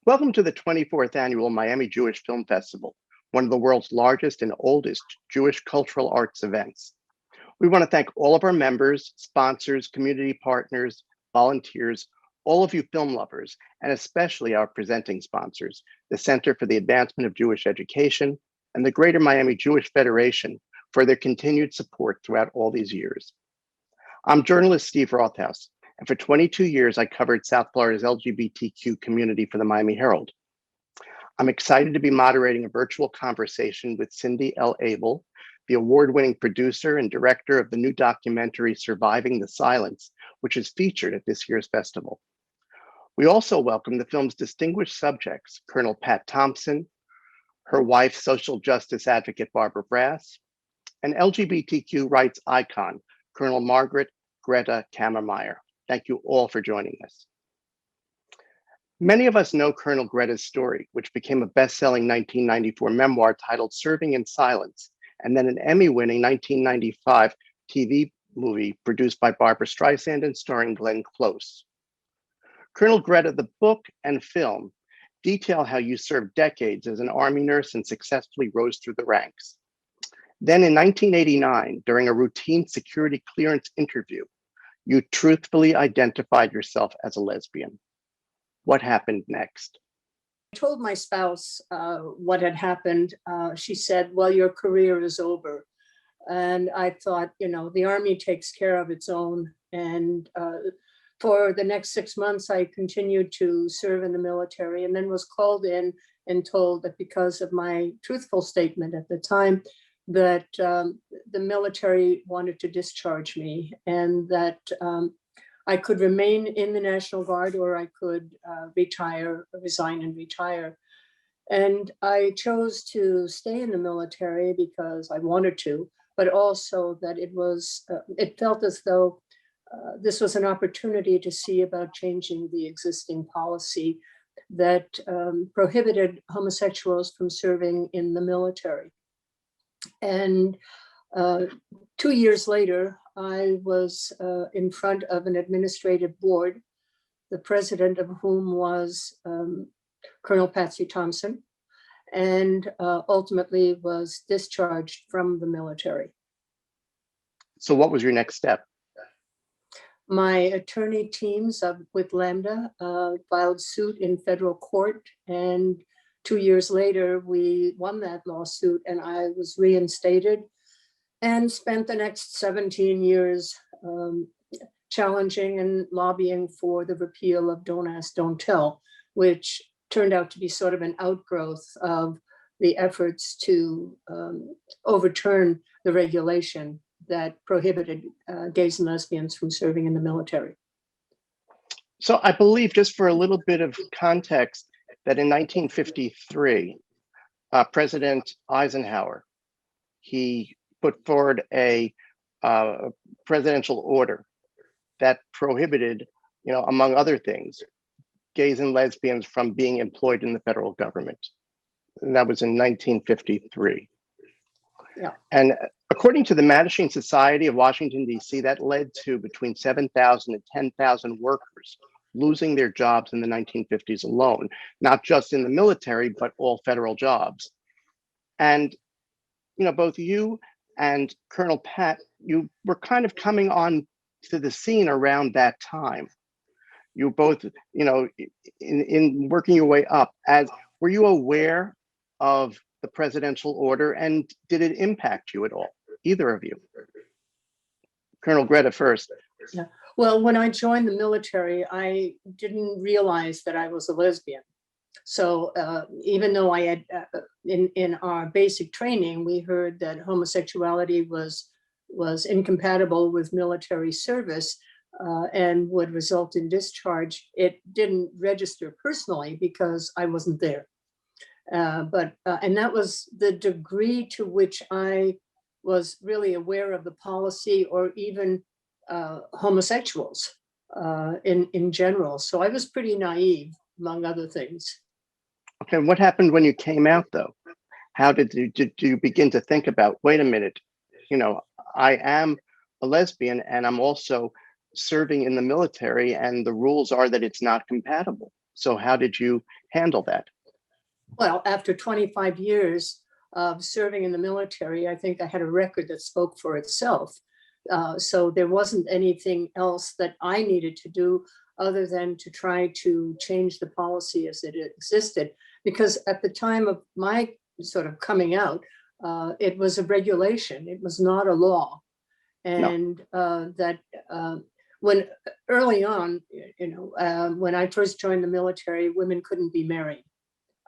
Welcome to the 24th Annual Miami Jewish Film Festival, one of the world's largest and oldest Jewish cultural arts events. We want to thank all of our members, sponsors, community partners, volunteers, all of you film lovers, and especially our presenting sponsors, the Center for the Advancement of Jewish Education and the Greater Miami Jewish Federation for their continued support throughout all these years. I'm journalist Steve Rothaus, and for 22 years, I covered South Florida's LGBTQ community for the Miami Herald. I'm excited to be moderating a virtual conversation with Cindy L. Abel, the award-winning producer and director of the new documentary, Surviving the Silence, which is featured at this year's festival. We also welcome the film's distinguished subjects, Colonel Pat Thompson, her wife, social justice advocate Barbara Brass, and LGBTQ rights icon, Colonel Margarthe Grethe Cammermeyer. Thank you all for joining us. Many of us know Colonel Grethe's story, which became a best-selling 1994 memoir titled Serving in Silence, and then an Emmy-winning 1995 TV movie produced by Barbra Streisand and starring Glenn Close. Colonel Grethe, the book and film, detail how you served decades as an Army nurse and successfully rose through the ranks. Then in 1989, during a routine security clearance interview, you truthfully identified yourself as a lesbian. What happened next? I told my spouse what had happened. She said, well, your career is over. And I thought, the Army takes care of its own. And for the next 6 months, I continued to serve in the military and then was called in and told that because of my truthful statement at the time, that the military wanted to discharge me and that I could remain in the National Guard or I could resign and retire. And I chose to stay in the military because I wanted to, but also that it felt as though this was an opportunity to see about changing the existing policy that prohibited homosexuals from serving in the military. And 2 years later, I was in front of an administrative board, the president of whom was Colonel Pat Thompson, and ultimately was discharged from the military. So what was your next step? My attorney teams with Lambda filed suit in federal court, and 2 years later, we won that lawsuit and I was reinstated and spent the next 17 years challenging and lobbying for the repeal of Don't Ask, Don't Tell, which turned out to be sort of an outgrowth of the efforts to overturn the regulation that prohibited gays and lesbians from serving in the military. So I believe, just for a little bit of context, that in 1953, President Eisenhower, he put forward a presidential order that prohibited, among other things, gays and lesbians from being employed in the federal government. And that was in 1953. Yeah. And according to the Mattachine Society of Washington, D.C., that led to between 7,000 and 10,000 workers losing their jobs in the 1950s alone, not just in the military, but all federal jobs. And, both you and Colonel Pat, you were kind of coming on to the scene around that time. You both, in working your way up, were you aware of the presidential order, and did it impact you at all, either of you? Colonel Grethe first. Yeah. Well, when I joined the military, I didn't realize that I was a lesbian. So even though I had, in our basic training, we heard that homosexuality was incompatible with military service and would result in discharge, it didn't register personally because I wasn't there. And that was the degree to which I was really aware of the policy or even homosexuals in general. So I was pretty naive, among other things. Okay, what happened when you came out, though? How did you begin to think about, wait a minute, I am a lesbian and I'm also serving in the military and the rules are that it's not compatible. So how did you handle that? Well, after 25 years of serving in the military, I think I had a record that spoke for itself. So there wasn't anything else that I needed to do other than to try to change the policy as it existed. Because at the time of my sort of coming out, it was a regulation. It was not a law. And when early on, when I first joined the military, women couldn't be married.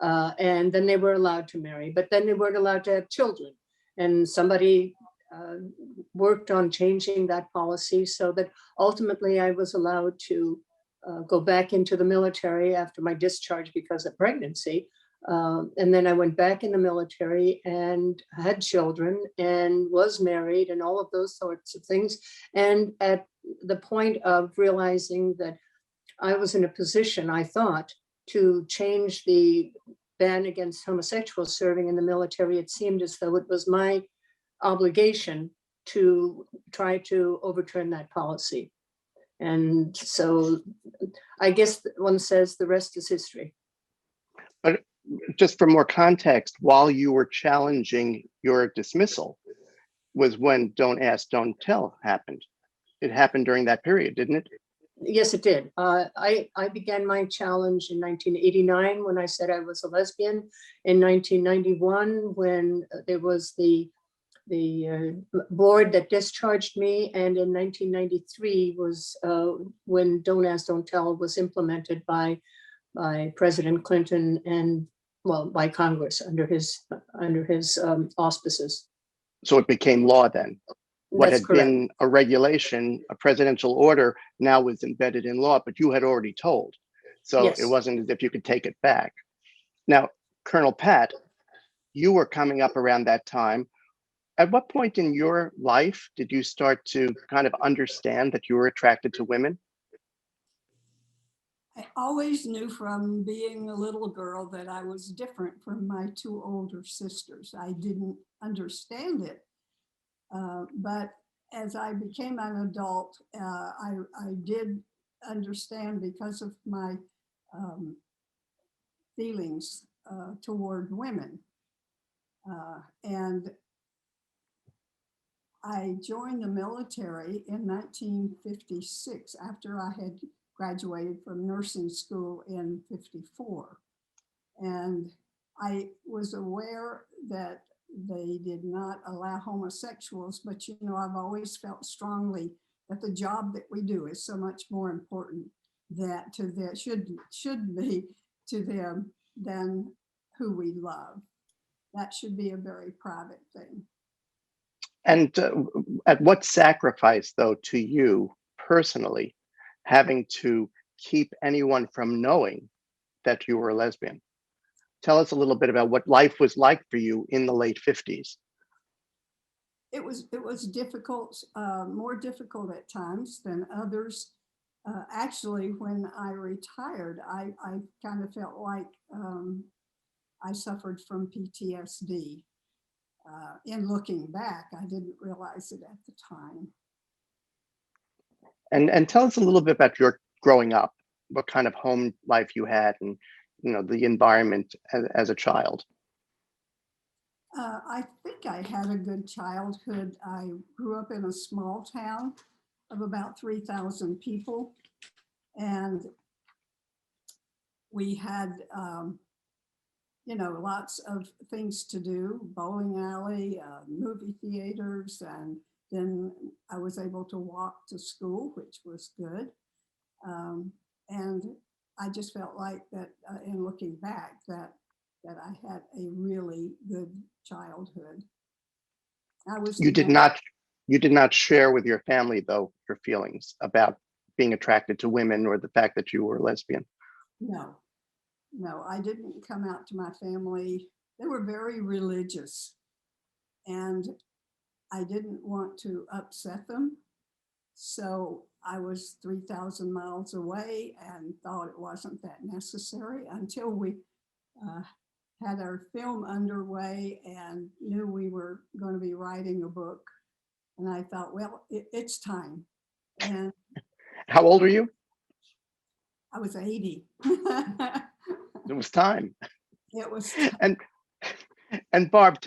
And then they were allowed to marry, but then they weren't allowed to have children. And somebody worked on changing that policy so that ultimately I was allowed to go back into the military after my discharge because of pregnancy. And then I went back in the military and had children and was married and all of those sorts of things. And at the point of realizing that I was in a position, I thought, to change the ban against homosexuals serving in the military, it seemed as though it was my obligation to try to overturn that policy. And so I guess one says the rest is history. But just for more context, while you were challenging your dismissal was when Don't Ask, Don't Tell happened. It happened during that period, didn't it? Yes, it did. I began my challenge in 1989 when I said I was a lesbian. In 1991, when there was the board that discharged me, and in 1993 was when Don't Ask, Don't Tell was implemented by President Clinton and, well, by Congress under his auspices. So it became law then. What That's had correct. been a regulation, a presidential order, now was embedded in law, but you had already told. So Yes. It wasn't as if you could take it back. Now, Colonel Pat, you were coming up around that time. At what point in your life did you start to kind of understand that you were attracted to women? I always knew from being a little girl that I was different from my two older sisters. I didn't understand it. But as I became an adult, I did understand because of my feelings toward women. And I joined the military in 1956 after I had graduated from nursing school in 54. And I was aware that they did not allow homosexuals, but I've always felt strongly that the job that we do is so much more important that should be to them than who we love. That should be a very private thing. And at what sacrifice, though, to you personally, having to keep anyone from knowing that you were a lesbian? Tell us a little bit about what life was like for you in the late 50s. It was difficult, more difficult at times than others. Actually, when I retired, I kind of felt like I suffered from PTSD. In looking back, I didn't realize it at the time. And tell us a little bit about your growing up, what kind of home life you had, and the environment as a child. I think I had a good childhood. I grew up in a small town of about 3,000 people, and we had lots of things to do, bowling alley, movie theaters, and then I was able to walk to school, which was good. And I just felt like that in looking back that I had a really good childhood. You did not share with your family, though, your feelings about being attracted to women or the fact that you were lesbian. No, I didn't come out to my family. They were very religious, and I didn't want to upset them. So I was 3,000 miles away and thought it wasn't that necessary until we had our film underway and knew we were going to be writing a book. And I thought, well, it's time. And how old are you? I was 80. It was time. It was, And Barb,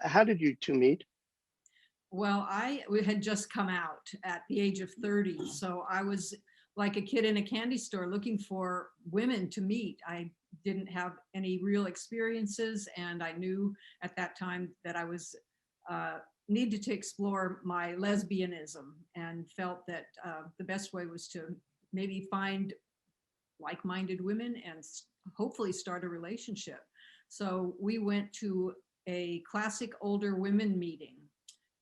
how did you two meet? Well, we had just come out at the age of 30. So I was like a kid in a candy store looking for women to meet. I didn't have any real experiences. And I knew at that time that I was needed to explore my lesbianism, and felt that the best way was to maybe find like-minded women and hopefully start a relationship. So we went to a classic older women meeting.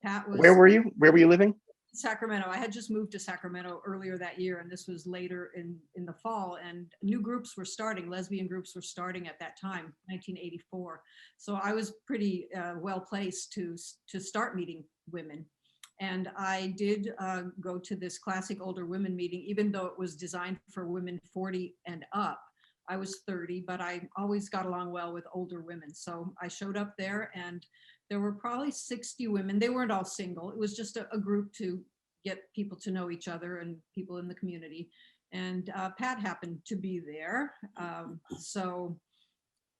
Pat was. Where were you? Where were you living? Sacramento. I had just moved to Sacramento earlier that year, and this was later in the fall, and new groups were starting, lesbian groups were starting at that time, 1984. So I was pretty well placed to start meeting women. And I did go to this classic older women meeting, even though it was designed for women 40 and up. I was 30, but I always got along well with older women. So I showed up there, and there were probably 60 women. They weren't all single. It was just a group to get people to know each other and people in the community. And Pat happened to be there. So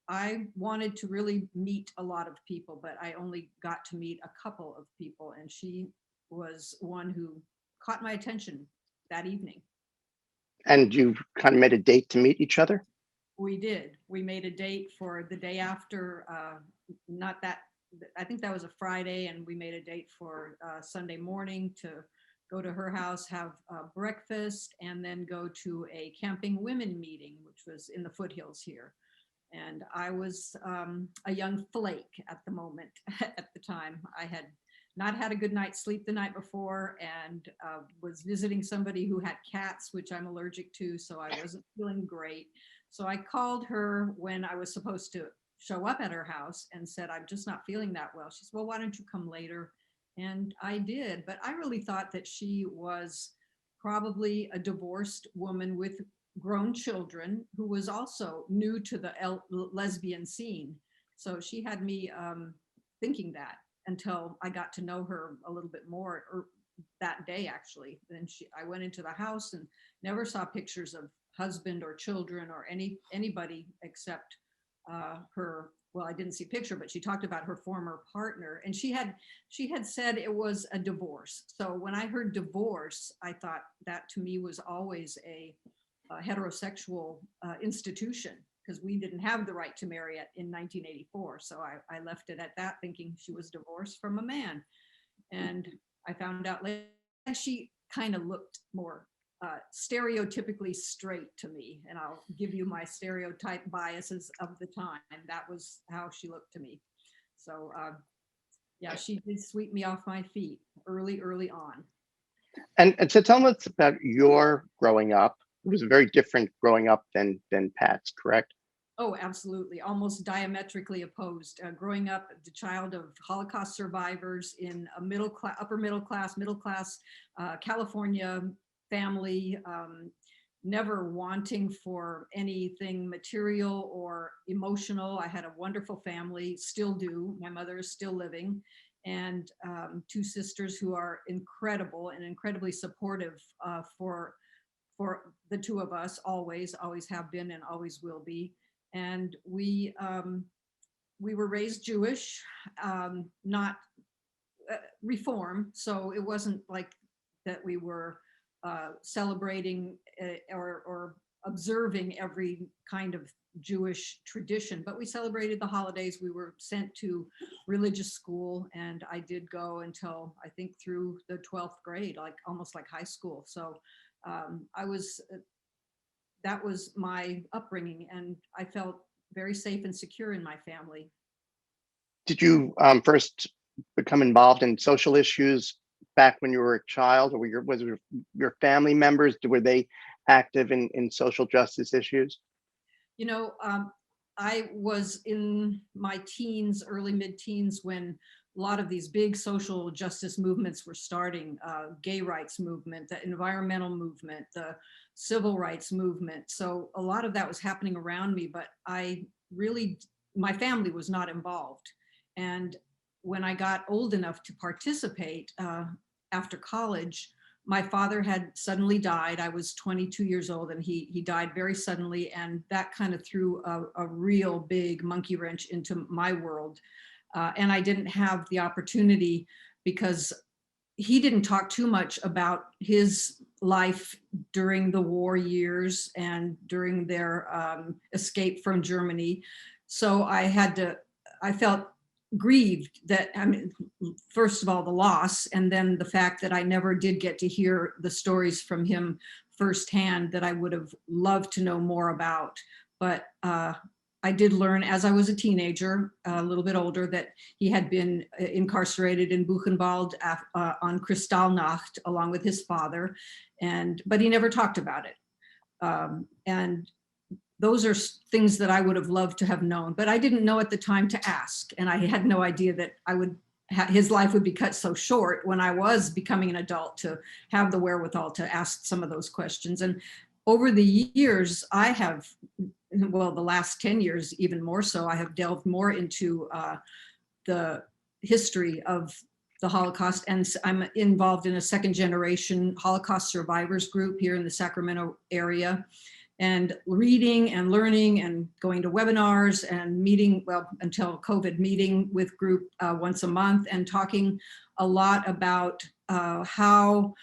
I wanted to really meet a lot of people, but I only got to meet a couple of people. And she was one who caught my attention that evening. And you kind of made a date to meet each other? We did. We made a date for the day after, not that, I think that was a Friday, and we made a date for Sunday morning to go to her house, have breakfast, and then go to a camping women meeting, which was in the foothills here. And I was a young flake at the moment, at the time. I had not had a good night's sleep the night before, and was visiting somebody who had cats, which I'm allergic to, so I wasn't feeling great. So I called her when I was supposed to show up at her house and said, I'm just not feeling that well. She said, well, why don't you come later? And I did, but I really thought that she was probably a divorced woman with grown children who was also new to the lesbian scene. So she had me thinking that until I got to know her a little bit more, or that day actually. Then I went into the house and never saw pictures of husband or children or anybody except her. Well, I didn't see a picture, but she talked about her former partner, and she had said it was a divorce. So when I heard divorce, I thought that to me was always a heterosexual institution, because we didn't have the right to marry in 1984. So I left it at that, thinking she was divorced from a man. And I found out later she kind of looked more stereotypically straight to me, and I'll give you my stereotype biases of the time. That was how she looked to me. So yeah, she did sweep me off my feet early on. And so tell us about your growing up. It was very different growing up than Pat's, correct? Oh, absolutely. Almost diametrically opposed. Growing up, the child of Holocaust survivors in a upper middle class California family, never wanting for anything material or emotional. I had a wonderful family, still do. My mother is still living, and two sisters who are incredible and incredibly supportive for the two of us, always have been and always will be. And we were raised Jewish, not Reform, so it wasn't like that we were celebrating or observing every kind of Jewish tradition, but we celebrated the holidays. We were sent to religious school, and I did go until I think through the 12th grade, like almost like high school. So that was my upbringing, and I felt very safe and secure in my family. Did you first become involved in social issues back when you were a child, or was your family members, were they active in social justice issues? You know, I was in my teens, early mid-teens, when a lot of these big social justice movements were starting, gay rights movement, the environmental movement, the civil rights movement. So a lot of that was happening around me, but my family was not involved. And when I got old enough to participate after college, my father had suddenly died. I was 22 years old and he died very suddenly. And that kind of threw a real big monkey wrench into my world. And I didn't have the opportunity because he didn't talk too much about his life during the war years and during their escape from Germany. So I felt grieved that, I mean, first of all, the loss, and then the fact that I never did get to hear the stories from him firsthand that I would have loved to know more about. But I did learn as I was a teenager, a little bit older, that he had been incarcerated in Buchenwald on Kristallnacht along with his father, but he never talked about it. And those are things that I would have loved to have known, but I didn't know at the time to ask. And I had no idea that his life would be cut so short when I was becoming an adult to have the wherewithal to ask some of those questions. And over the years, the last 10 years, even more so, I have delved more into the history of the Holocaust. And I'm involved in a second generation Holocaust survivors group here in the Sacramento area, and reading and learning and going to webinars and meeting, well, until COVID, meeting with group once a month and talking a lot about how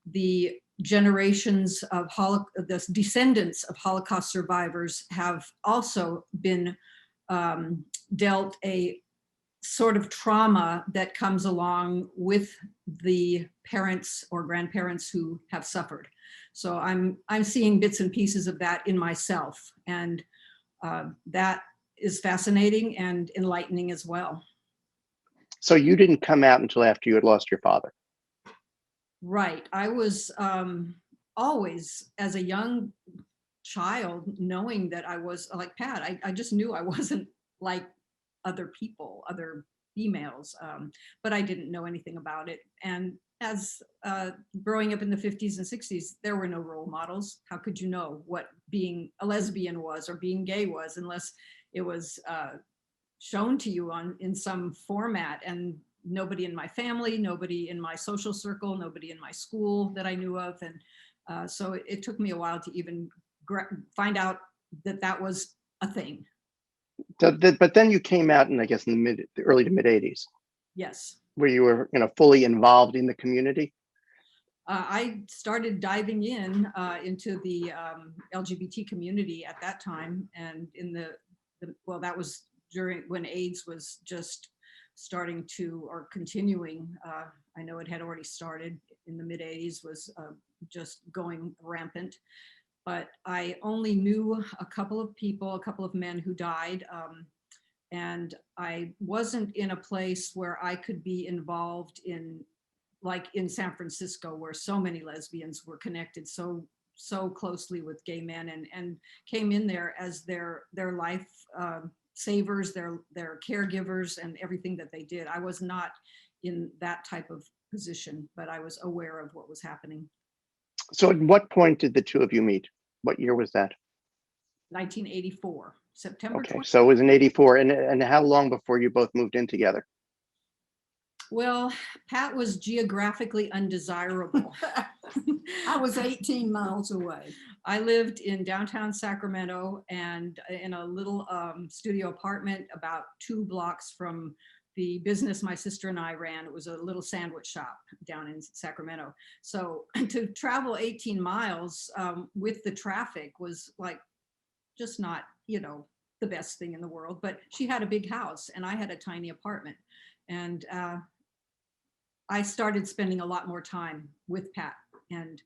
the generations of the descendants of Holocaust survivors have also been dealt a sort of trauma that comes along with the parents or grandparents who have suffered. So I'm seeing bits and pieces of that in myself, and that is fascinating and enlightening as well. So you didn't come out until after you had lost your father. Right. I was always, as a young child, knowing that I was like Pat, I just knew I wasn't like other people, other females, but I didn't know anything about it. And as growing up in the 50s and 60s, there were no role models. How could you know what being a lesbian was or being gay was unless it was shown to you in some format? And nobody in my family, nobody in my social circle, nobody in my school that I knew of. And so it took me a while to even find out that that was a thing. But then you came out in, I guess, in the early to mid 80s. Yes. Where you were, fully involved in the community. I started diving into the LGBT community at that time, and in that was during when AIDS was just starting to, or continuing. I know it had already started in the mid 80s, was just going rampant. But I only knew a couple of people, a couple of men who died. And I wasn't in a place where I could be involved like in San Francisco, where so many lesbians were connected so closely with gay men, and came in there as their life savers, their caregivers, and everything that they did. I was not in that type of position, but I was aware of what was happening. So at what point did the two of you meet? What year was that? 1984, September. Okay, 20. so it was in 84. And how long before you both moved in together? Well, Pat was geographically undesirable. I was 18 miles away. I lived in downtown Sacramento and in a little studio apartment about 2 blocks from the business my sister and I ran. It was a little sandwich shop down in Sacramento. So to travel 18 miles with the traffic was like just not, the best thing in the world. But she had a big house and I had a tiny apartment. And I started spending a lot more time with Pat and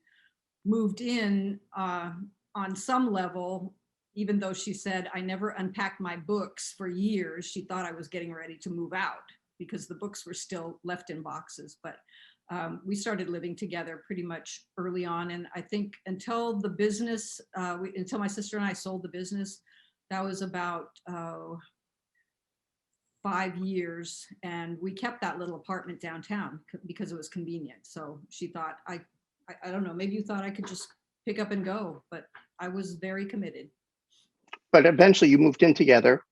moved in on some level. Even though she said I never unpacked my books for years, she thought I was getting ready to move out because the books were still left in boxes. But we started living together pretty much early on. And I think until the business, until my sister and I sold the business, that was about 5 years. And we kept that little apartment downtown because it was convenient. So she thought, I don't know, maybe you thought I could just pick up and go, but I was very committed. But eventually you moved in together.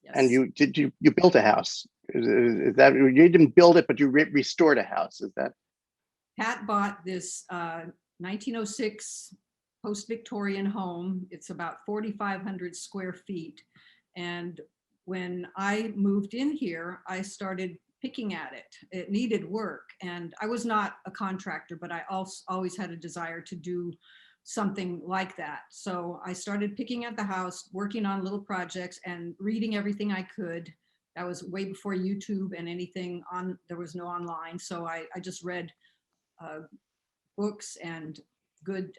Yes. And you built a house. Is that, you didn't build it, but you restored a house, is that? Pat bought this 1906 post-Victorian home. It's about 4,500 square feet. And when I moved in here, I started picking at it. It needed work. And I was not a contractor, but I also always had a desire to do something like that. So I started picking at the house, working on little projects and reading everything I could. That was way before YouTube and anything on, there was no online. So I just read books and good,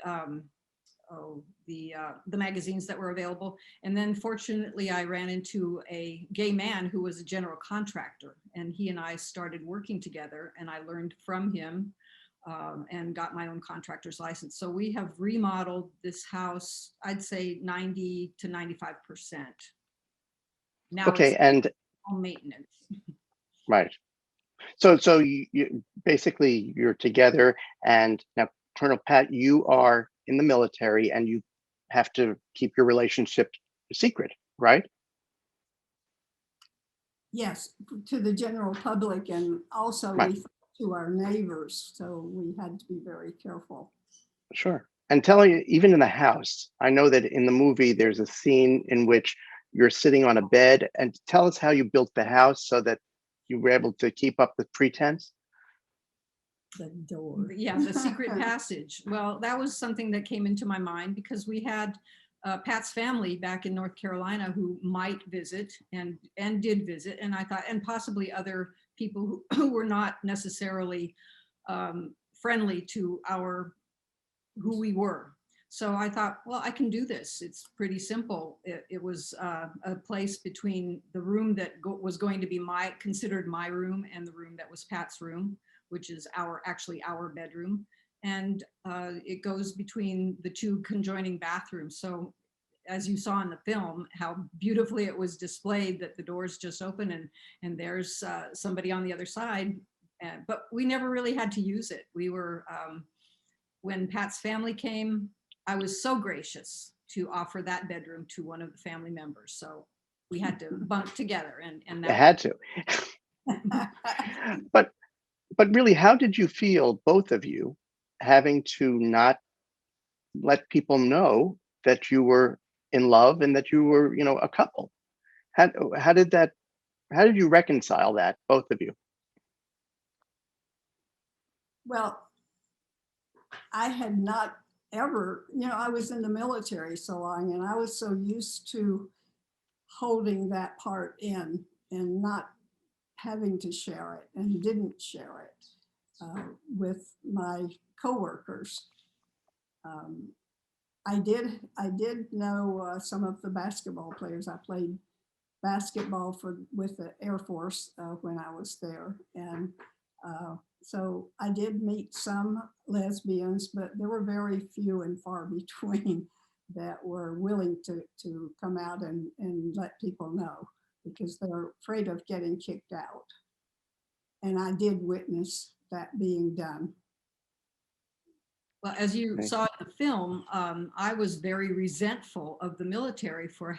the magazines that were available. And then fortunately I ran into a gay man who was a general contractor, and he and I started working together, and I learned from him and got my own contractor's license. So we have remodeled this house, I'd say 90 to 95%. Now Okay, it's and home maintenance. right. So you basically you're together, and now Colonel Pat, you are in the military, and you have to keep your relationship secret, right? Yes, to the general public, and also Right. to our neighbors. So we had to be very careful. Sure. And tell me, even in the house, I know that in the movie there's a scene in which you're sitting on a bed, and tell us how you built the house so that you were able to keep up the pretense. The door. Yeah, the secret passage. Well, that was something that came into my mind because we had Pat's family back in North Carolina who might visit and did visit. And I thought, and possibly other people who were not necessarily friendly to who we were. So I thought, well, I can do this. It's pretty simple. It was a place between the room that was going to be considered my room and the room that was Pat's room, which is actually our bedroom. And it goes between the two conjoining bathrooms. So as you saw in the film, how beautifully it was displayed that the doors just open and there's somebody on the other side. But we never really had to use it. We were, when Pat's family came, I was so gracious to offer that bedroom to one of the family members. So we had to bunk together, and You had to. But really, how did you feel, both of you, having to not let people know that you were in love and that you were, a couple? How did you reconcile that, both of you? Well, I had not ever, I was in the military so long, and I was so used to holding that part in and not having to share it, and didn't share it with my coworkers. I did know some of the basketball players. I played basketball with the Air Force when I was there, and so I did meet some lesbians, but there were very few and far between that were willing to come out and let people know, because they're afraid of getting kicked out. And I did witness that being done. well, as you Okay. saw in the film, I was very resentful of the military for us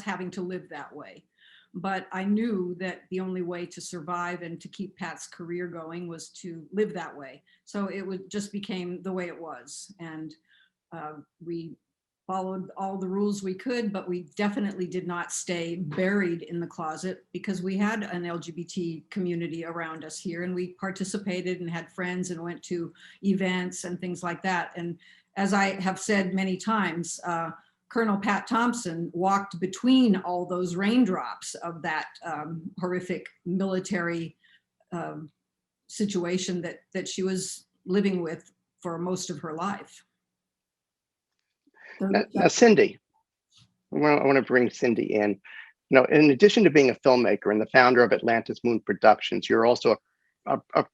having to live that way. But I knew that the only way to survive and to keep Pat's career going was to live that way. So just became the way it was. And we followed all the rules we could, but we definitely did not stay buried in the closet, because we had an LGBT community around us here, and we participated and had friends and went to events and things like that. And as I have said many times, Colonel Pat Thompson walked between all those raindrops of that horrific military situation that she was living with for most of her life. Now, Cindy, I want to bring Cindy in. In addition to being a filmmaker and the founder of Atlantis Moon Productions, you're also a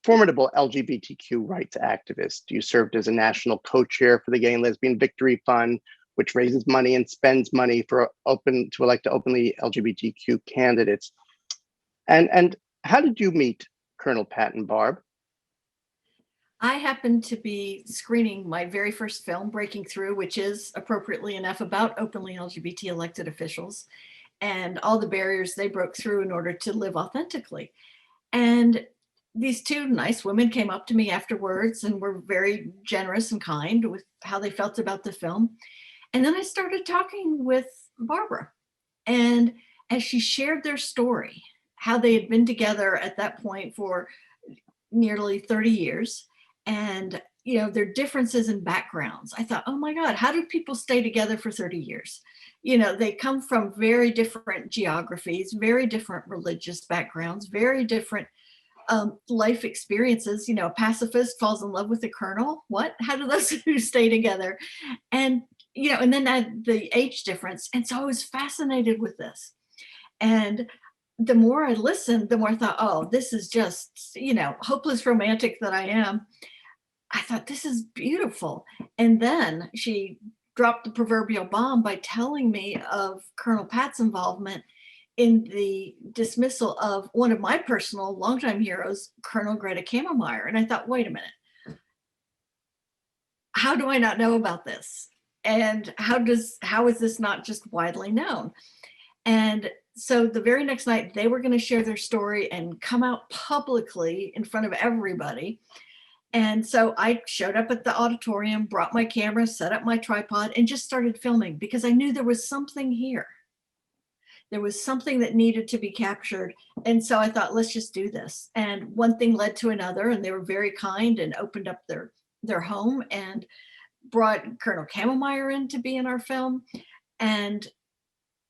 formidable LGBTQ rights activist. You served as a national co-chair for the Gay and Lesbian Victory Fund, which raises money and spends money to elect openly LGBTQ candidates. And how did you meet Colonel Pat and Barb? I happened to be screening my very first film, Breaking Through, which is appropriately enough about openly LGBT elected officials and all the barriers they broke through in order to live authentically. And these two nice women came up to me afterwards and were very generous and kind with how they felt about the film. And then I started talking with Barbara. And as she shared their story, how they had been together at that point for nearly 30 years, and their differences in backgrounds, I thought, oh my God, how do people stay together for 30 years? They come from very different geographies, very different religious backgrounds, very different life experiences. A pacifist falls in love with a colonel. What? How do those two stay together? And and then the age difference. And so I was fascinated with this. And the more I listened, the more I thought, oh, this is just, hopeless romantic that I am. I thought, this is beautiful. And then she dropped the proverbial bomb by telling me of Colonel Pat's involvement in the dismissal of one of my personal longtime heroes, Colonel Grethe Cammermeyer. And I thought, wait a minute, how do I not know about this? And how is this not just widely known? And so the very next night, they were going to share their story and come out publicly in front of everybody. And so I showed up at the auditorium, brought my camera, set up my tripod, and just started filming because I knew there was something here. There was something that needed to be captured. And so I thought, let's just do this. And one thing led to another, and they were very kind and opened up their home and brought Colonel Cammermeyer in to be in our film. And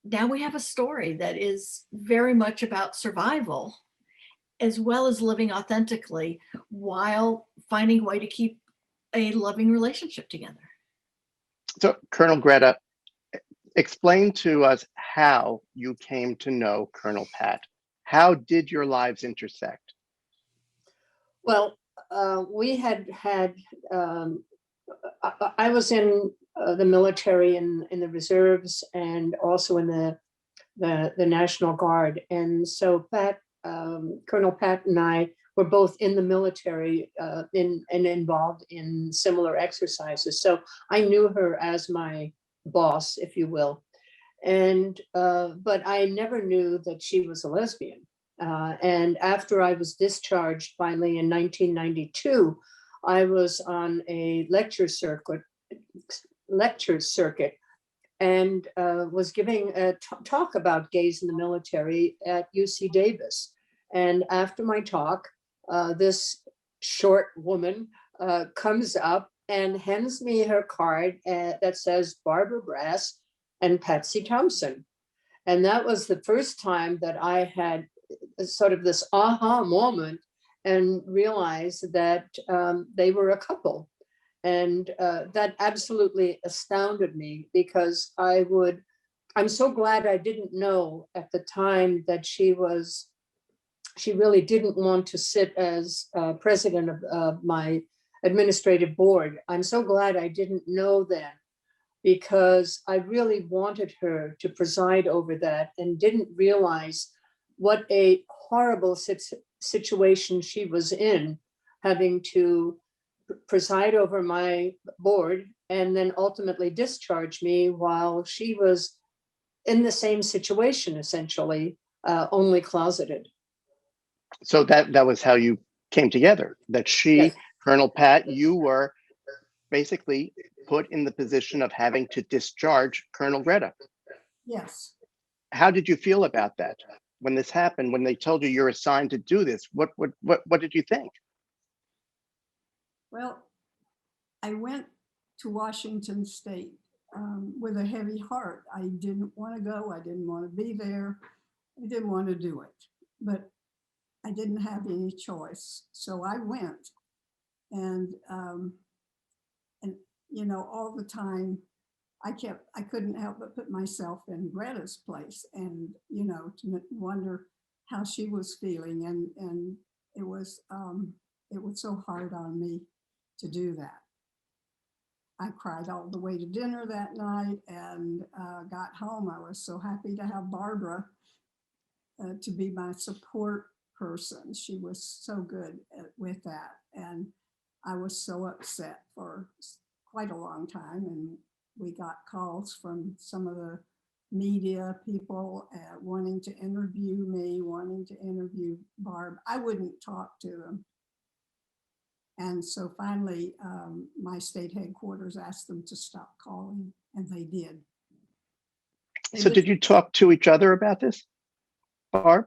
now we have a story that is very much about survival, as well as living authentically while finding a way to keep a loving relationship together. So, Colonel Grethe, explain to us how you came to know Colonel Pat. How did your lives intersect? Well, we had I was in the military in the reserves and also in the National Guard. And so Colonel Pat and I were both in the military and involved in similar exercises. So I knew her as my boss, if you will. And but I never knew that she was a lesbian. And after I was discharged finally in 1992, I was on a lecture circuit and was giving a talk about gays in the military at UC Davis. And after my talk, this short woman comes up and hands me her card that says Barbara Brass and Patsy Thompson. And that was the first time that I had sort of this aha moment and realized that they were a couple. And that absolutely astounded me because I'm so glad I didn't know at the time that she really didn't want to sit as president of my administrative board. I'm so glad I didn't know then because I really wanted her to preside over that and didn't realize what a horrible situation she was in, having to preside over my board and then ultimately discharge me while she was in the same situation, essentially, only closeted. So that was how you came together, that she, yes. Colonel Pat, you were basically put in the position of having to discharge Colonel Grethe. Yes. How did you feel about that when this happened, when they told you you're assigned to do this? What did you think? Well, I went to Washington State with a heavy heart. I didn't want to go. I didn't want to be there. I didn't want to do it, but I didn't have any choice. So I went, and all the time I couldn't help but put myself in Grethe's place and, to wonder how she was feeling. And it was so hard on me to do that. I cried all the way to dinner that night and got home. I was so happy to have Barbara to be my support person. She was so good with that. And I was so upset for quite a long time. And we got calls from some of the media people wanting to interview me, wanting to interview Barb. I wouldn't talk to them. And so finally, my state headquarters asked them to stop calling, and they did. So did you talk to each other about this, Barb?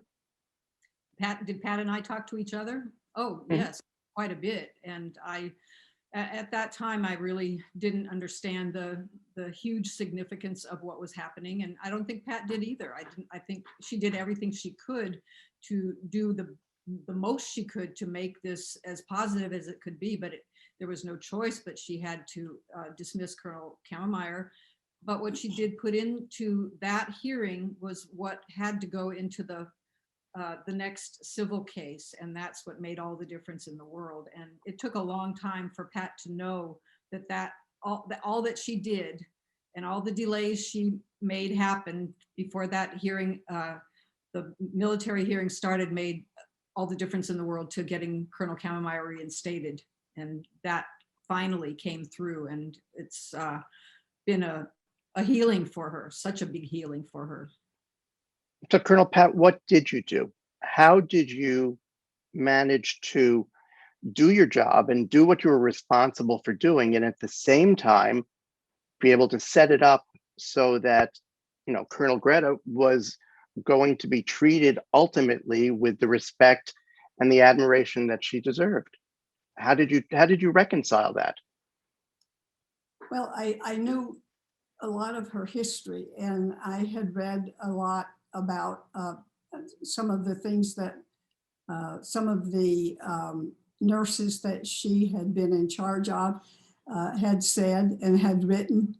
Did Pat and I talk to each other? Oh, Mhm. yes, quite a bit. And at that time, I really didn't understand the huge significance of what was happening. And I don't think Pat did either. I think she did everything she could to do the most she could to make this as positive as it could be, but there was no choice, but she had to dismiss Colonel Cammermeyer. But what she did put into that hearing was what had to go into the next civil case, and that's what made all the difference in the world. And it took a long time for Pat to know that all that she did and all the delays she made happen before that hearing, the military hearing started, made all the difference in the world to getting Colonel Cammermeyer reinstated. And that finally came through, and it's been a healing for her, such a big healing for her. So Colonel Pat, what did you do? How did you manage to do your job and do what you were responsible for doing, and at the same time be able to set it up so that, you know, Colonel Grethe was going to be treated ultimately with the respect and the admiration that she deserved? How did you reconcile that? Well, I knew a lot of her history, and I had read a lot about some of the things that some of the nurses that she had been in charge of had said and had written.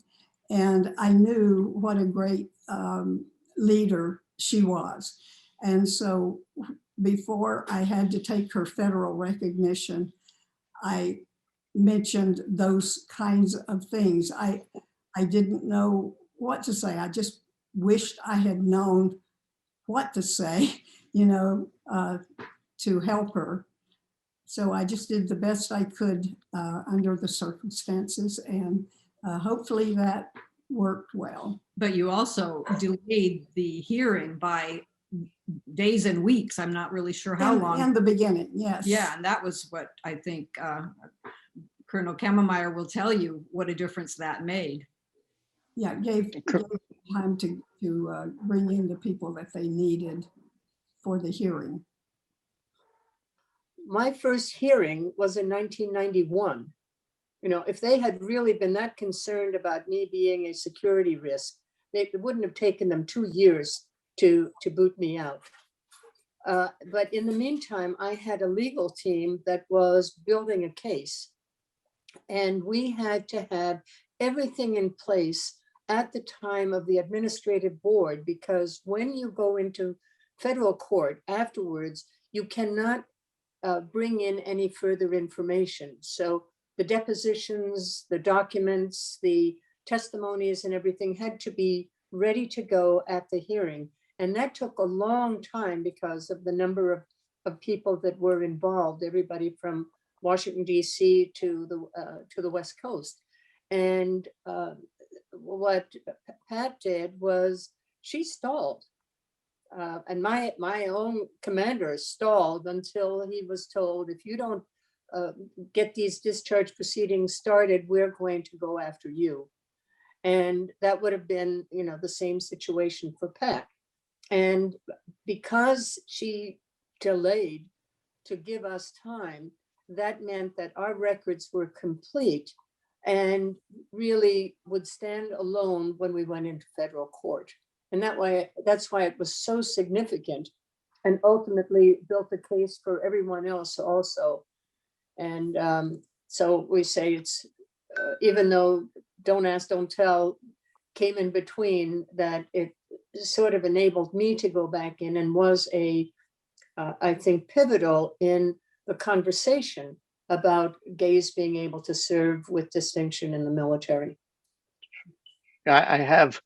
And I knew what a great leader she was. And so before I had to take her federal recognition, I mentioned those kinds of things. I didn't know what to say. I just wished I had known what to say, you know, to help her. So I just did the best I could under the circumstances, and hopefully that worked well. But you also delayed the hearing by days and weeks. I'm not really sure how long. In the beginning, yes. Yeah, and that was what I think Colonel Cammermeyer will tell you what a difference that made. Yeah, it gave time to bring in the people that they needed for the hearing. My first hearing was in 1991. You know, if they had really been that concerned about me being a security risk, it wouldn't have taken them 2 years to boot me out. But in the meantime, I had a legal team that was building a case, and we had to have everything in place at the time of the administrative board, because when you go into federal court afterwards, you cannot bring in any further information. So the depositions, the documents, the testimonies and everything had to be ready to go at the hearing. And that took a long time because of the number of people that were involved, everybody from Washington, D.C. to the West Coast. And what Pat did was she stalled. And my own commander stalled until he was told, if you don't get these discharge proceedings started, we're going to go after you. And that would have been, you know, the same situation for Pat. And because she delayed to give us time, that meant that our records were complete and really would stand alone when we went into federal court. And that's why it was so significant, and ultimately built a case for everyone else also. And so we say it's, even though Don't Ask, Don't Tell came in between, that it sort of enabled me to go back in and was I think, pivotal in the conversation about gays being able to serve with distinction in the military. I have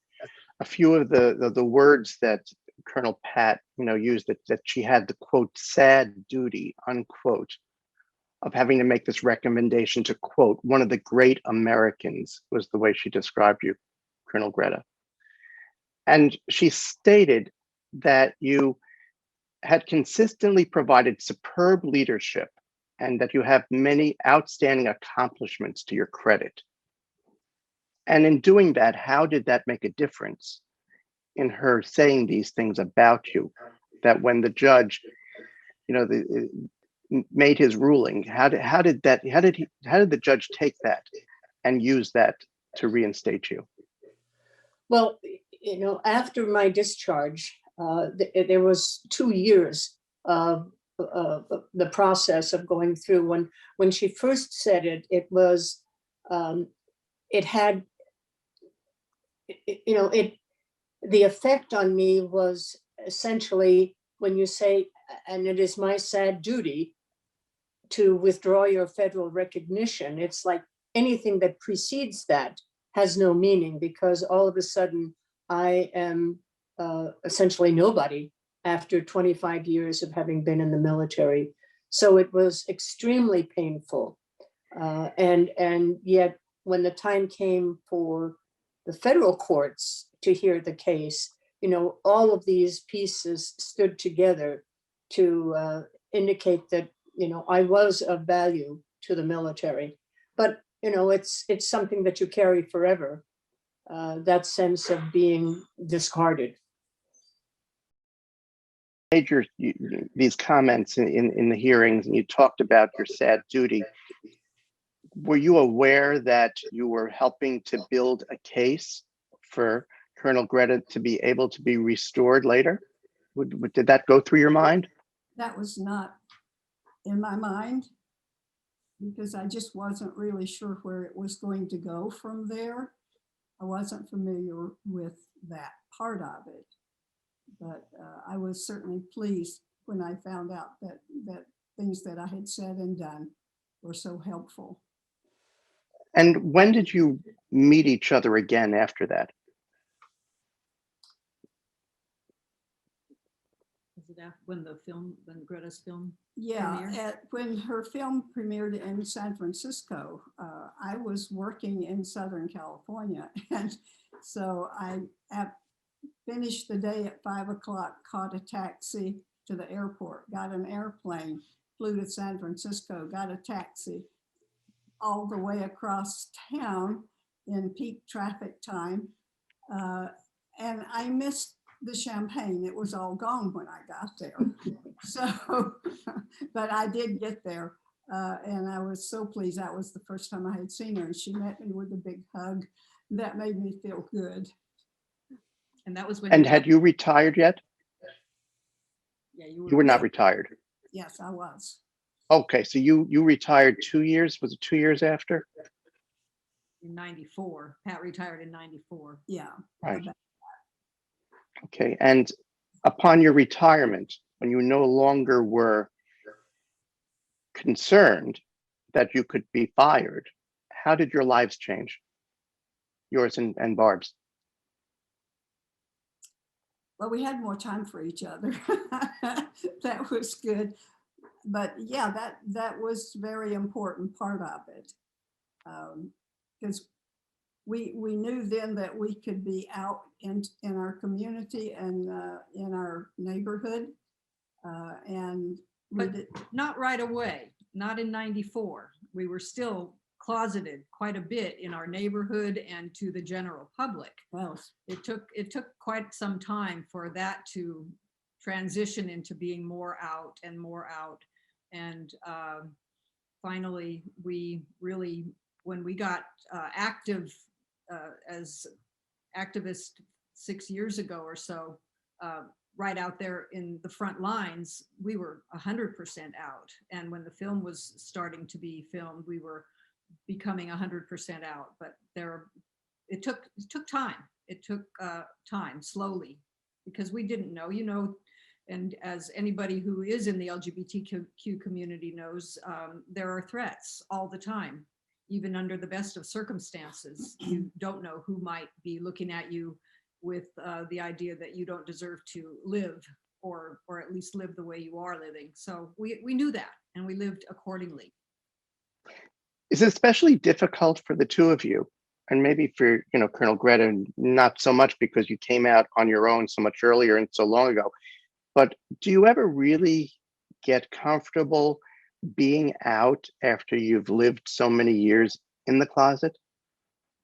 a few of the words that Colonel Pat, you know, used, that she had the quote sad duty, unquote, of having to make this recommendation to, quote, one of the great Americans, was the way she described you, Colonel Grethe. And she stated that you had consistently provided superb leadership and that you have many outstanding accomplishments to your credit. And in doing that, how did that make a difference in her saying these things about you? That when the judge, made his ruling, how did the judge take that and use that to reinstate you? Well, after my discharge, there was 2 years of the process of going through. When she first said it, it was, it had, the effect on me was essentially when you say, and it is my sad duty to withdraw your federal recognition, it's like anything that precedes that has no meaning, because all of a sudden I am essentially nobody after 25 years of having been in the military. So it was extremely painful. And yet when the time came for the federal courts to hear the case, all of these pieces stood together to indicate that, I was of value to the military. But, it's something that you carry forever, that sense of being discarded. These comments in the hearings, and you talked about your sad duty. Were you aware that you were helping to build a case for Colonel Grethe to be able to be restored later? Did that go through your mind? That was not in my mind, because I just wasn't really sure where it was going to go from there. I wasn't familiar with that part of it, but I was certainly pleased when I found out that things that I had said and done were so helpful. And when did you meet each other again after that? Was it when Grethe's film? Yeah, premiered? when her film premiered in San Francisco, I was working in Southern California. And so I finished the day at 5 o'clock, caught a taxi to the airport, got an airplane, flew to San Francisco, got a taxi all the way across town in peak traffic time. And I missed the champagne. It was all gone when I got there. So, but I did get there. And I was so pleased. That was the first time I had seen her. And she met me with a big hug. That made me feel good. And that was when. And had you retired yet? Yeah, You were not retired. Yes, I was. Okay, so you retired 2 years. Was it 2 years after? In 94. Pat retired in 94. Yeah. Right. Okay, and upon your retirement, when you no longer were concerned that you could be fired, how did your lives change? Yours and Barb's? Well, we had more time for each other. That was good. But yeah, that was a very important part of it. Because we knew then that we could be out in our community and in our neighborhood. And but not right away, not in 94. We were still closeted quite a bit in our neighborhood and to the general public. Well, it took quite some time for that to transition into being more out. And finally, we really, when we got active as activists 6 years ago or so, right out there in the front lines, we were 100% out. And when the film was starting to be filmed, we were becoming 100% out. But it took time. It took time, slowly, because we didn't know, and as anybody who is in the LGBTQ community knows, there are threats all the time. Even under the best of circumstances, you don't know who might be looking at you with the idea that you don't deserve to live, or at least live the way you are living. So we knew that, and we lived accordingly. Is it especially difficult for the two of you and maybe for, Colonel Grethe, not so much because you came out on your own so much earlier and so long ago, but do you ever really get comfortable being out after you've lived so many years in the closet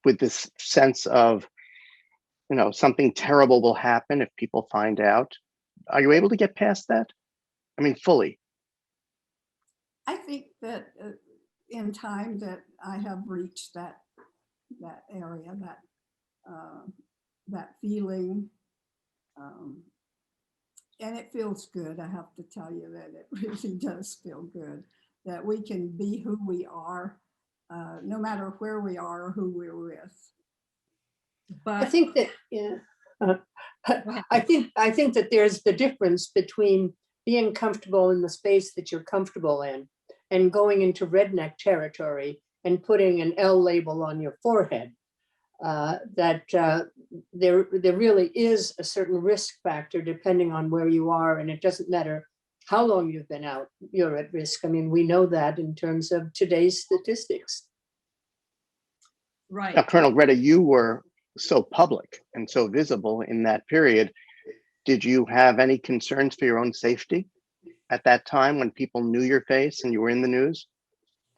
with this sense of, something terrible will happen if people find out? Are you able to get past that? I mean, fully. I think that in time that I have reached that area, that feeling, and it feels good. I have to tell you that it really does feel good that we can be who we are, no matter where we are or who we're with. But I think that, yeah. I think that there's the difference between being comfortable in the space that you're comfortable in and going into redneck territory and putting an L label on your forehead. There really is a certain risk factor depending on where you are, and it doesn't matter how long you've been out, you're at risk. I mean, we know that in terms of today's statistics. right. Now, Colonel Grethe, you were so public and so visible in that period. Did you have any concerns for your own safety at that time when people knew your face and you were in the news?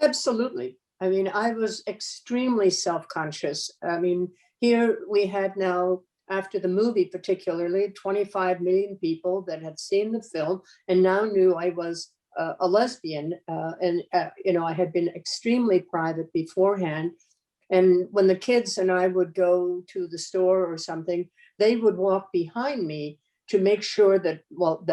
Absolutely. I mean, I was extremely self-conscious. I mean, here we had now, after the movie particularly, 25 million people that had seen the film and now knew I was a lesbian. I had been extremely private beforehand. And when the kids and I would go to the store or something, they would walk behind me to make sure that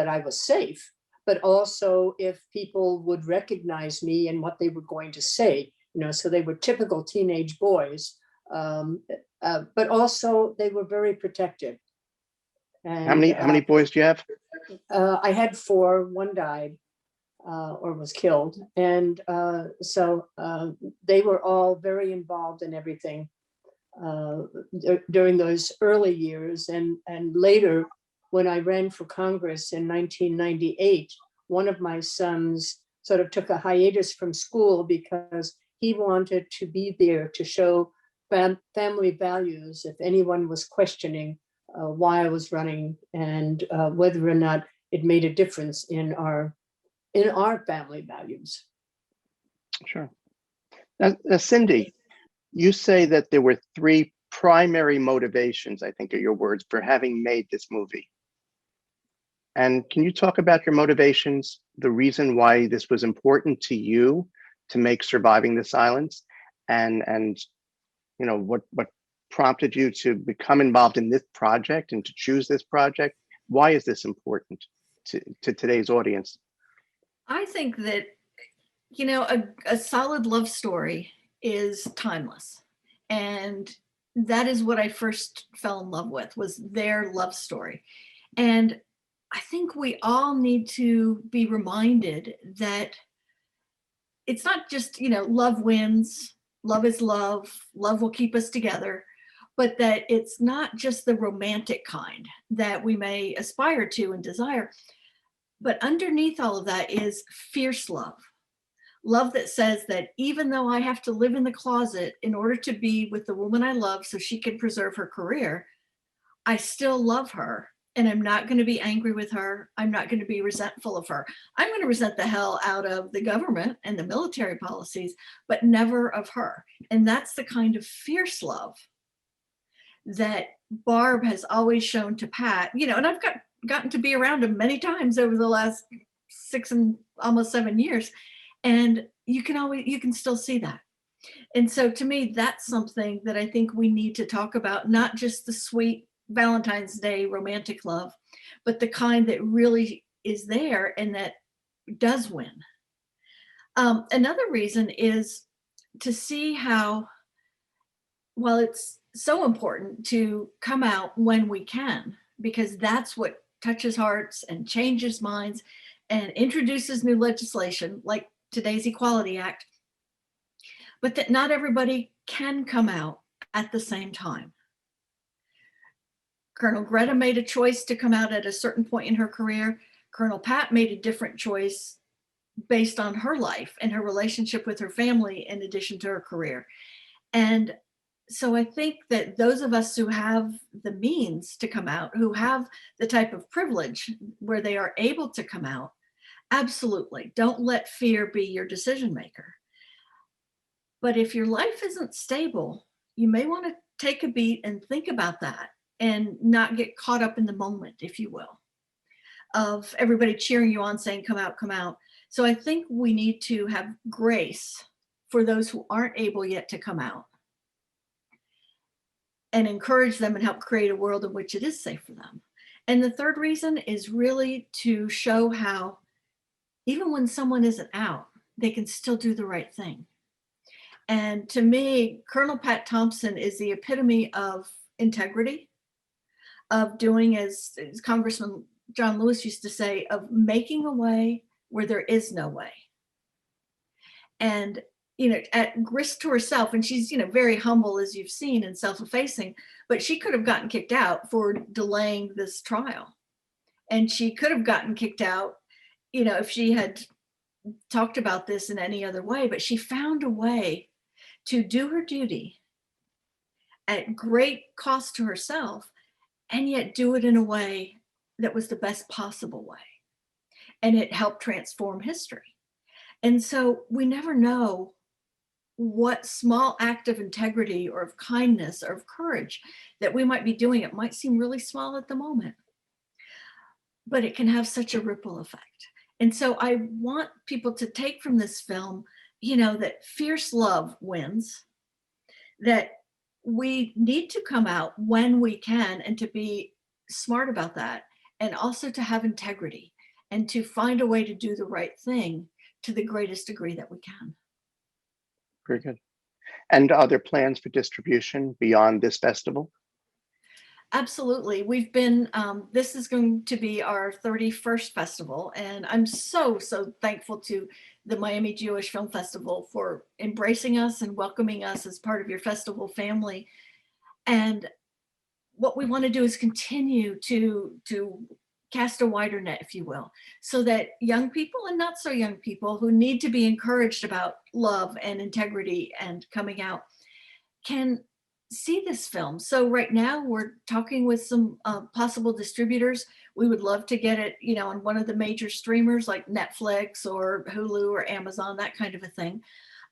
I was safe, but also if people would recognize me and what they were going to say, so they were typical teenage boys, but also they were very protective. And, How many boys do you have? I had 4, one died or was killed. And so they were all very involved in everything during those early years. And later, when I ran for Congress in 1998, one of my sons sort of took a hiatus from school because he wanted to be there to show family values if anyone was questioning why I was running and whether or not it made a difference in our family values. Sure. Now, Cindy, you say that there were 3 primary motivations, I think are your words, for having made this movie. And can you talk about your motivations, the reason why this was important to you to make Surviving the Silence, and what prompted you to become involved in this project and to choose this project? Why is this important to today's audience? I think that, a solid love story is timeless. And that is what I first fell in love with, was their love story. And I think we all need to be reminded that it's not just, love wins, love is love, love will keep us together, but that it's not just the romantic kind that we may aspire to and desire. But underneath all of that is fierce love. Love that says that even though I have to live in the closet in order to be with the woman I love so she can preserve her career, I still love her. And I'm not going to be angry with her. I'm not going to be resentful of her. I'm going to resent the hell out of the government and the military policies, but never of her. And that's the kind of fierce love that Barb has always shown to Pat, and I've gotten to be around him many times over the last 6 and almost 7 years. And you can still see that. And so to me, that's something that I think we need to talk about, not just the sweet Valentine's Day romantic love, but the kind that really is there and that does win. Another reason is to see how, while it's so important to come out when we can, because that's what touches hearts and changes minds and introduces new legislation like today's Equality Act, but that not everybody can come out at the same time. Colonel Grethe made a choice to come out at a certain point in her career. Colonel Pat made a different choice based on her life and her relationship with her family in addition to her career. And So I think that those of us who have the means to come out, who have the type of privilege where they are able to come out, absolutely don't let fear be your decision maker. But if your life isn't stable, you may want to take a beat and think about that and not get caught up in the moment, if you will, of everybody cheering you on saying, come out, come out. So I think we need to have grace for those who aren't able yet to come out and encourage them and help create a world in which it is safe for them. And the third reason is really to show how even when someone isn't out, they can still do the right thing. And to me, Colonel Pat Thompson is the epitome of integrity, of doing, as Congressman John Lewis used to say, of making a way where there is no way. And, at risk to herself, and she's, very humble, as you've seen, and self-effacing, but she could have gotten kicked out for delaying this trial. And she could have gotten kicked out, if she had talked about this in any other way, but she found a way to do her duty at great cost to herself, and yet do it in a way that was the best possible way. And it helped transform history. And so we never know what small act of integrity or of kindness or of courage that we might be doing. It might seem really small at the moment, but it can have such a ripple effect. And so I want people to take from this film, that fierce love wins, that we need to come out when we can, and to be smart about that, and also to have integrity and to find a way to do the right thing to the greatest degree that we can. Very good. And are there plans for distribution beyond this festival? Absolutely. We've been, this is going to be our 31st festival, and I'm so thankful to the Miami Jewish Film Festival for embracing us and welcoming us as part of your festival family. And what we want to do is continue to cast a wider net, if you will, so that young people and not so young people who need to be encouraged about love and integrity and coming out can see this film. So right now we're talking with some possible distributors. We would love to get it, on one of the major streamers like Netflix or Hulu or Amazon, that kind of a thing.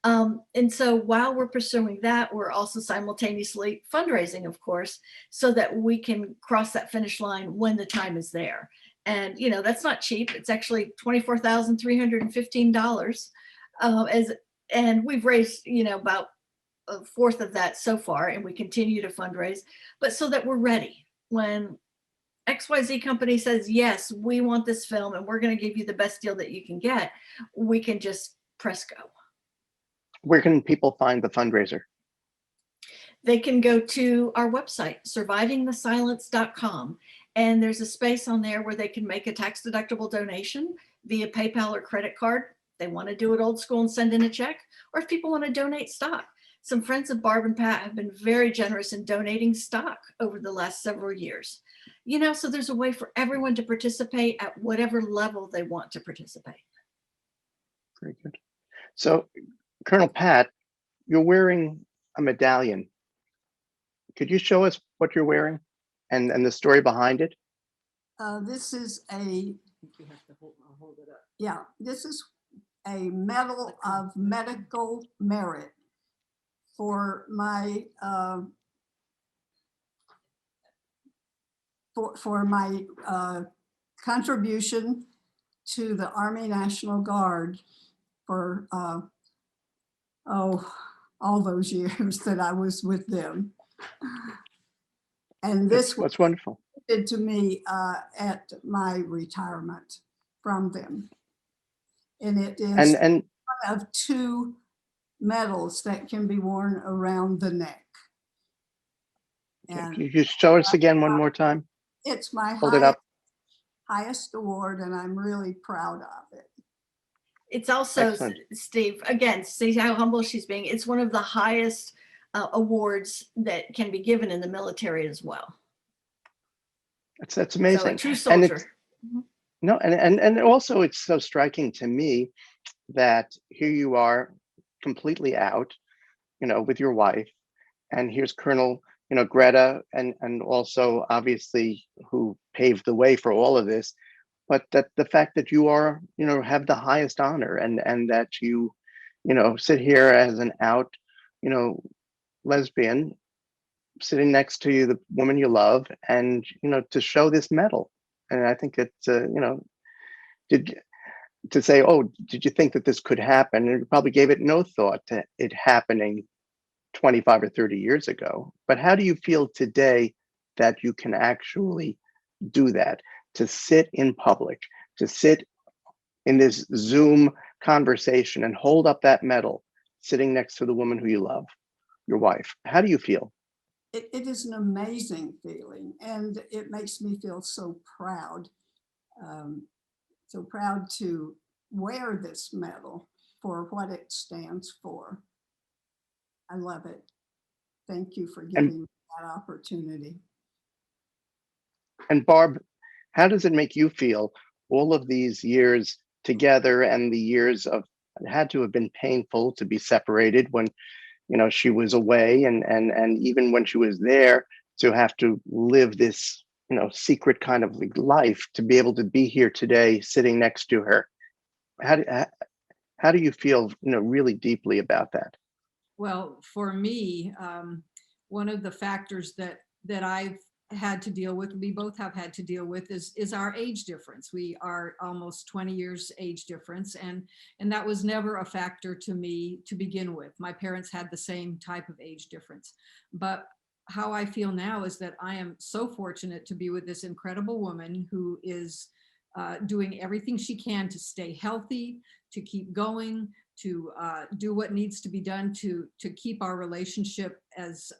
And so while we're pursuing that, we're also simultaneously fundraising, of course, so that we can cross that finish line when the time is there. And, that's not cheap. It's actually $24,315. And we've raised, about a fourth of that so far, and we continue to fundraise, but so that we're ready when XYZ company says, yes, we want this film and we're going to give you the best deal that you can get, we can just press go. Where can people find the fundraiser? They can go to our website, survivingthesilence.com, and there's a space on there where they can make a tax-deductible donation via PayPal or credit card. They want to do it old school and send in a check, or if people want to donate stock. Some friends of Barb and Pat have been very generous in donating stock over the last several years. So there's a way for everyone to participate at whatever level they want to participate. Very good. So, Colonel Pat, you're wearing a medallion. Could you show us what you're wearing and the story behind it? This is a, You have to hold it up. yeah, this is a Medal of Medical Merit for my for my contribution to the Army National Guard for all those years that I was with them. And this was That's wonderful. did to me at my retirement from them. And it is And one of two medals that can be worn around the neck. And can you show us again one more time? it's my Hold it up. highest award, and I'm really proud of it. It's also, Excellent. Steve, again, see how humble she's being. It's one of the highest awards that can be given in the military as well. That's So amazing. a true And soldier. no, and also it's so striking to me that here you are completely out, with your wife, and here's Colonel, Grethe, and also obviously who paved the way for all of this, but that the fact that you are, have the highest honor, and that you, sit here as an out, lesbian, sitting next to you, the woman you love, and, to show this medal. And I think it's, did to say, oh, did you think that this could happen? And you probably gave it no thought to it happening 25 or 30 years ago. But how do you feel today that you can actually do that, to sit in public, to sit in this Zoom conversation and hold up that medal sitting next to the woman who you love, your wife? How do you feel? It is an amazing feeling, and it makes me feel so proud. So proud to wear this medal for what it stands for. I love it. Thank you for giving me that opportunity. And Barb, how does it make you feel, all of these years together, and the years of, it had to have been painful to be separated when, she was away, and even when she was there, to have to live this, secret kind of life, to be able to be here today sitting next to her. How do you feel, really deeply about that? Well, for me, one of the factors that I've had to deal with, we both have had to deal with, is our age difference. We are almost 20 years age difference, and that was never a factor to me to begin with. My parents had the same type of age difference. But how I feel now is that I am so fortunate to be with this incredible woman who is doing everything she can to stay healthy, to keep going, to do what needs to be done to keep our relationship as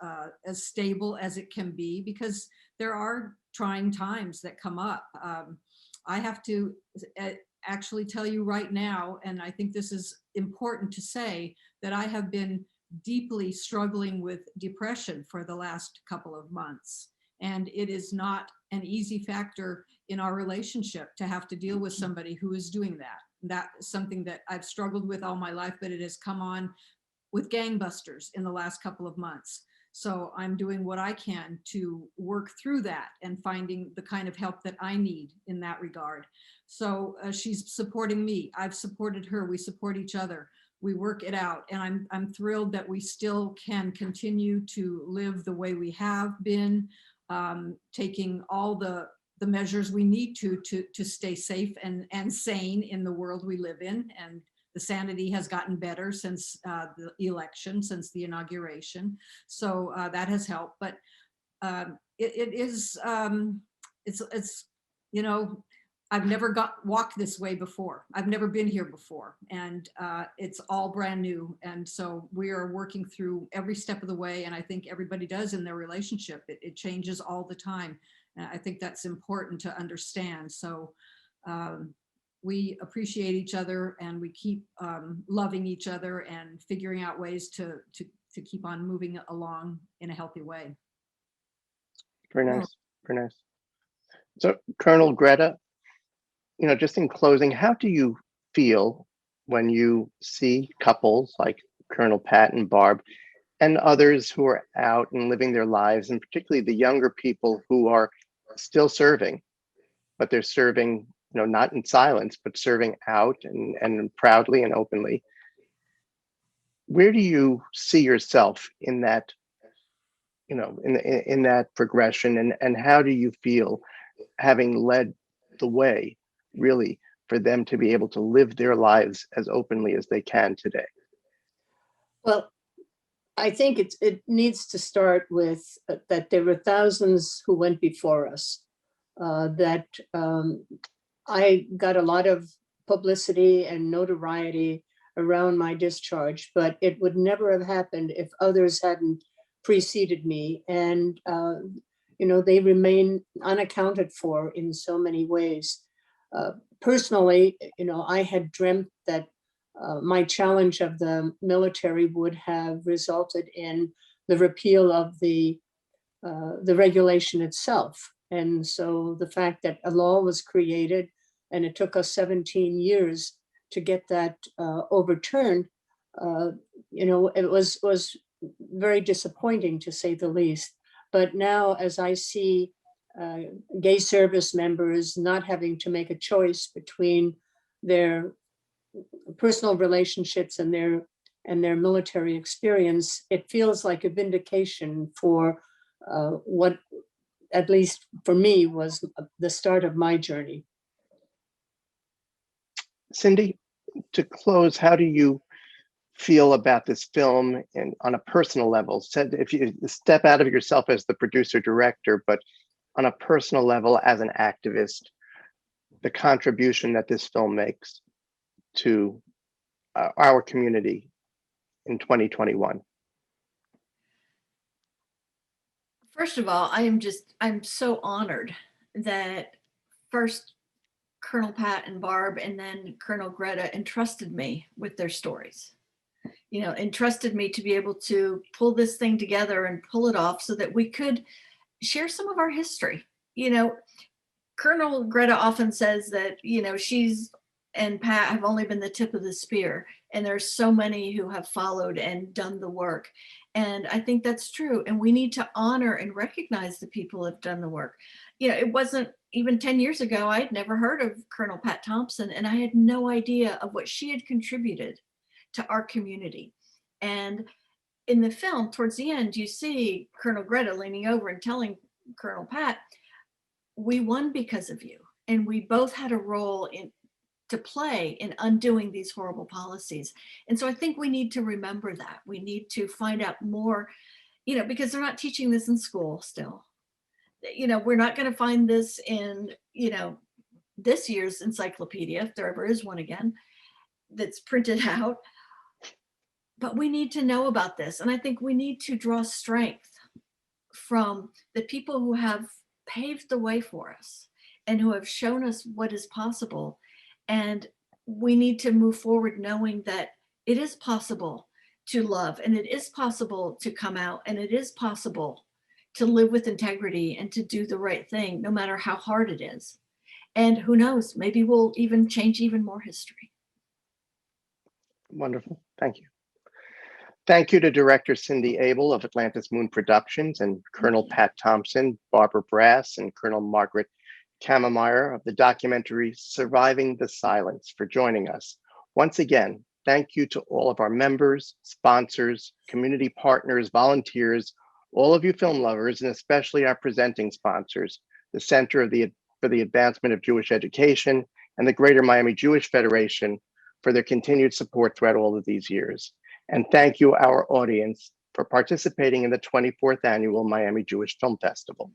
stable as it can be, because there are trying times that come up. I have to actually tell you right now, and I think this is important to say, that I have been deeply struggling with depression for the last couple of months. And it is not an easy factor in our relationship to have to deal with somebody who is doing that. That is something that I've struggled with all my life, but it has come on with gangbusters in the last couple of months. So I'm doing what I can to work through that and finding the kind of help that I need in that regard. So she's supporting me. I've supported her. We support each other. We work it out. And I'm thrilled that we still can continue to live the way we have been, taking all the measures we need to stay safe and sane in the world we live in. And the sanity has gotten better since the election, since the inauguration. So that has helped. But it's I've never walked this way before. I've never been here before, and it's all brand new. And so we are working through every step of the way. And I think everybody does in their relationship. It changes all the time. And I think that's important to understand. So we appreciate each other, and we keep loving each other and figuring out ways to keep on moving along in a healthy way. Very nice, very nice. So Colonel Grethe, just in closing, how do you feel when you see couples like Colonel Pat and Barb and others who are out and living their lives, and particularly the younger people who are still serving, but they're serving, not in silence, but serving out and proudly and openly? Where do you see yourself in that, in that progression, and how do you feel having led the way, really, for them to be able to live their lives as openly as they can today? Well, I think it needs to start with that there were thousands who went before us, that I got a lot of publicity and notoriety around my discharge, but it would never have happened if others hadn't preceded me. And, they remain unaccounted for in so many ways. Personally, I had dreamt that my challenge of the military would have resulted in the repeal of the regulation itself. And so the fact that a law was created and it took us 17 years to get that overturned, it was very disappointing, to say the least. But now, as I see gay service members not having to make a choice between their personal relationships and their military experience, it feels like a vindication for what, at least for me, was the start of my journey. Cindy, to close, how do you feel about this film and on a personal level? Said if you step out of yourself as the producer director, but on a personal level as an activist, the contribution that this film makes to our community in 2021. First of all, I'm so honored that first Colonel Pat and Barb and then Colonel Grethe entrusted me with their stories. Entrusted me to be able to pull this thing together and pull it off so that we could share some of our history. Colonel Grethe often says that, she's and Pat have only been the tip of the spear, and there's so many who have followed and done the work. And I think that's true. And we need to honor and recognize the people who have done the work. It wasn't even 10 years ago, I'd never heard of Colonel Pat Thompson, and I had no idea of what she had contributed to our community. And in the film, towards the end, you see Colonel Grethe leaning over and telling Colonel Pat, we won because of you. And we both had a role to play in undoing these horrible policies. And so I think we need to remember that. We need to find out more, because they're not teaching this in school still. We're not going to find this in, this year's encyclopedia, if there ever is one again, that's printed out. But we need to know about this. And I think we need to draw strength from the people who have paved the way for us and who have shown us what is possible. And we need to move forward knowing that it is possible to love, and it is possible to come out, and it is possible to live with integrity and to do the right thing, no matter how hard it is. And who knows, maybe we'll even change even more history. Wonderful. Thank you. Thank you to Director Cindy Abel of Atlantis Moon Productions and Colonel Pat Thompson, Barbara Brass, and Colonel Margarthe Cammermeyer of the documentary Surviving the Silence for joining us. Once again, thank you to all of our members, sponsors, community partners, volunteers, all of you film lovers, and especially our presenting sponsors, the Center for the Advancement of Jewish Education and the Greater Miami Jewish Federation for their continued support throughout all of these years. And thank you, our audience, for participating in the 24th Annual Miami Jewish Film Festival.